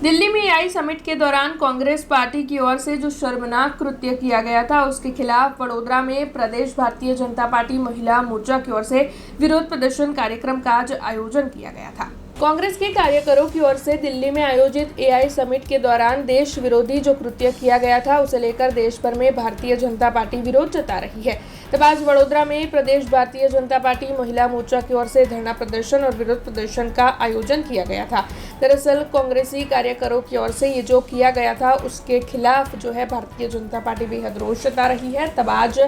दिल्ली में AI summit के दौरान कांग्रेस पार्टी की ओर से जो शर्मनाक कृत्य किया गया था, उसके खिलाफ वडोदरा में प्रदेश भारतीय जनता पार्टी महिला मोर्चा की ओर से विरोध प्रदर्शन कार्यक्रम का आज आयोजन किया गया था। कांग्रेस के कार्यकरों की ओर से दिल्ली में आयोजित एआई समिट के दौरान देश विरोधी जो कृत्य किया गया था, उसे लेकर देश भर में भारतीय जनता पार्टी विरोध जता रही है। तब आज वडोदरा में प्रदेश भारतीय जनता पार्टी महिला मोर्चा की ओर से धरना प्रदर्शन और विरोध प्रदर्शन का आयोजन किया गया था। दरअसल कांग्रेसी कार्यकरों की ओर से ये जो किया गया था, उसके खिलाफ जो है भारतीय जनता पार्टी बेहद रोष जता रही है। तब आज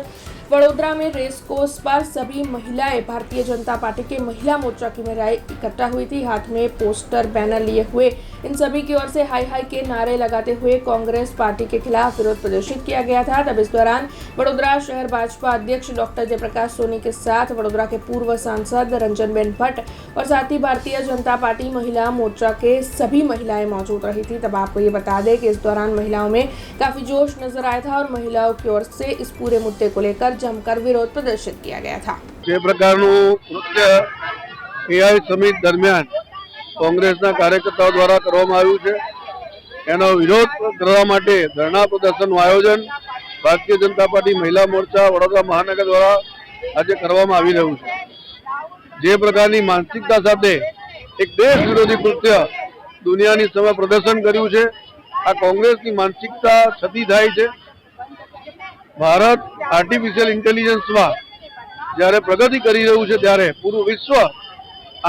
वडोदरा में रेस कोर्स पर सभी महिलाएं भारतीय जनता पार्टी के महिला मोर्चा की महिलाएं इकट्ठा हुई थी। हाथ में पोस्टर बैनर लिए हुए इन सभी की ओर से हाय हाय के नारे लगाते हुए कांग्रेस पार्टी के खिलाफ विरोध प्रदर्शित किया गया था। तब इस दौरान वडोदरा शहर भाजपा अध्यक्ष डॉक्टर जयप्रकाश सोनी के साथ वडोदरा के पूर्व सांसद रंजनबेन भट्ट और साथ ही भारतीय जनता पार्टी महिला मोर्चा के सभी महिलाएं मौजूद रही थी। तब आपको ये बता दें कि इस दौरान महिलाओं में काफी जोश नजर आया था और महिलाओं की ओर से इस पूरे मुद्दे को लेकर जमकर विरोध प्रदर्शित किया गया था। જે પ્રકારનું કૃત્ય એઆઈ સમિટ દરમિયાન કોંગ્રેસના કાર્યકર્તાઓ દ્વારા કરવામાં આવ્યું છે, એનો વિરોધ કરવા માટે ધરણા પ્રદર્શનનું આયોજન ભારતીય જનતા પાર્ટી મહિલા મોરચા વડોદરા મહાનગર દ્વારા આજે કરવામાં આવી રહ્યું છે। જે પ્રકારની માનસિકતા સાથે એક દેશ વિરોધી કૃત્ય દુનિયાની સામે પ્રદર્શન કર્યું છે, આ કોંગ્રેસની માનસિકતા છતી થાય છે। ભારત આર્ટિફિશિયલ ઇન્ટેલિજન્સમાં જ્યારે પ્રગતિ કરી રહ્યું છે, ત્યારે પૂરું વિશ્વ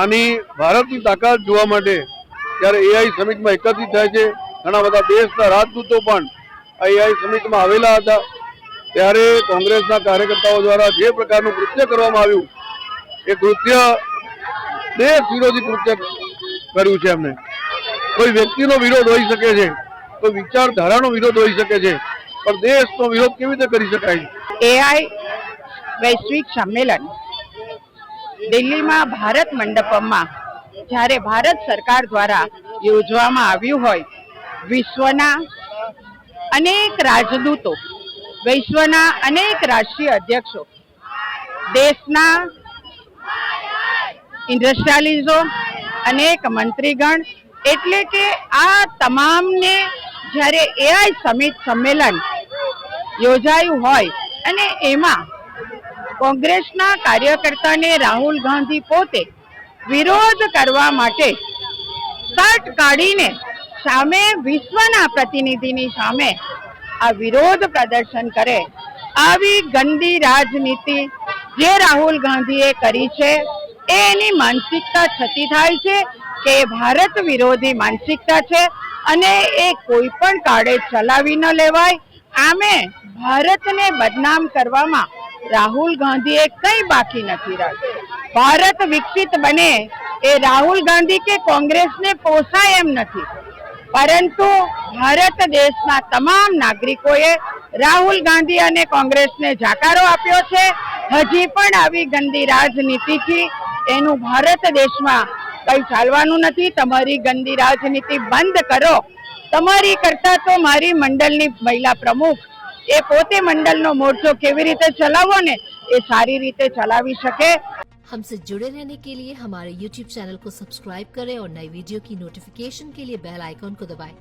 આની ભારતની તાકાત જોવા માટે જ્યારે એઆઈ સમિટમાં એકત્રિત થાય છે। ઘણા બધા દેશના રાજદૂતો પણ આ એઆઈ સમિટમાં આવેલા હતા। ત્યારે કોંગ્રેસના કાર્યકર્તાઓ દ્વારા જે પ્રકારનું કૃત્ય કરવામાં આવ્યું, એ કૃત્ય દેશ વિરોધી કૃત્ય કર્યું છે। એમને કોઈ વ્યક્તિનો વિરોધ હોઈ શકે છે, કોઈ વિચારધારાનો વિરોધ હોઈ શકે છે, પણ દેશનો વિરોધ કેવી રીતે કરી શકાય? એઆઈ વૈશ્વિક સંમેલન દિલ્હીમાં ભારત મંડપમાં જ્યારે ભારત સરકાર દ્વારા યોજવામાં આવ્યું હોય, વિશ્વના અનેક રાજદૂતો, વિશ્વના અનેક રાષ્ટ્રીય અધ્યક્ષો, દેશના ઇન્ડસ્ટ્રીયાલિસ્ટો, અનેક મંત્રીગણ, એટલે કે આ તમામને જ્યારે એઆઈ સમિટ સંમેલન યોજાયું હોય અને એમાં કોંગ્રેસના કાર્યકર્તાને રાહુલ ગાંધી પોતે વિરોધ કરવા માટે શર્ટ કાઢીને સામે વિશ્વના પ્રતિનિધિની સામે આ વિરોધ પ્રદર્શન કરે, આવી ગંદી રાજનીતિ જે રાહુલ ગાંધીએ કરી છે, એની માનસિકતા છતી થાય છે કે ભારત વિરોધી માનસિકતા છે અને એ કોઈ પણ કાળે ચલાવી ન લેવાય। આમે ભારતને બદનામ કરવામાં રાહુલ ગાંધીએ કંઈ બાકી નથી રાખ્યું। ભારત વિકસિત બને એ રાહુલ ગાંધી કે કોંગ્રેસને પોસાય એમ નથી, પરંતુ ભારત દેશના તમામ નાગરિકોએ રાહુલ ગાંધી અને કોંગ્રેસને જાકારો આપ્યો છે। હજી પણ આવી ગંદી રાજનીતિથી એનું ભારત દેશમાં કંઈ ચાલવાનું નથી। તમારી ગંદી રાજનીતિ બંધ કરો। તમારી કરતા તો મારી મંડળની મહિલા પ્રમુખ એ પોતે મંડળનો मोर्चो કેવી રીતે ચલાવવો ને એ સારી રીતે ચલાવી શકે। हमसे जुड़े रहने के लिए हमारे YouTube चैनल को सब्सक्राइब करें और नई वीडियो की नोटिफिकेशन के लिए बेल आइकॉन को दबाएं।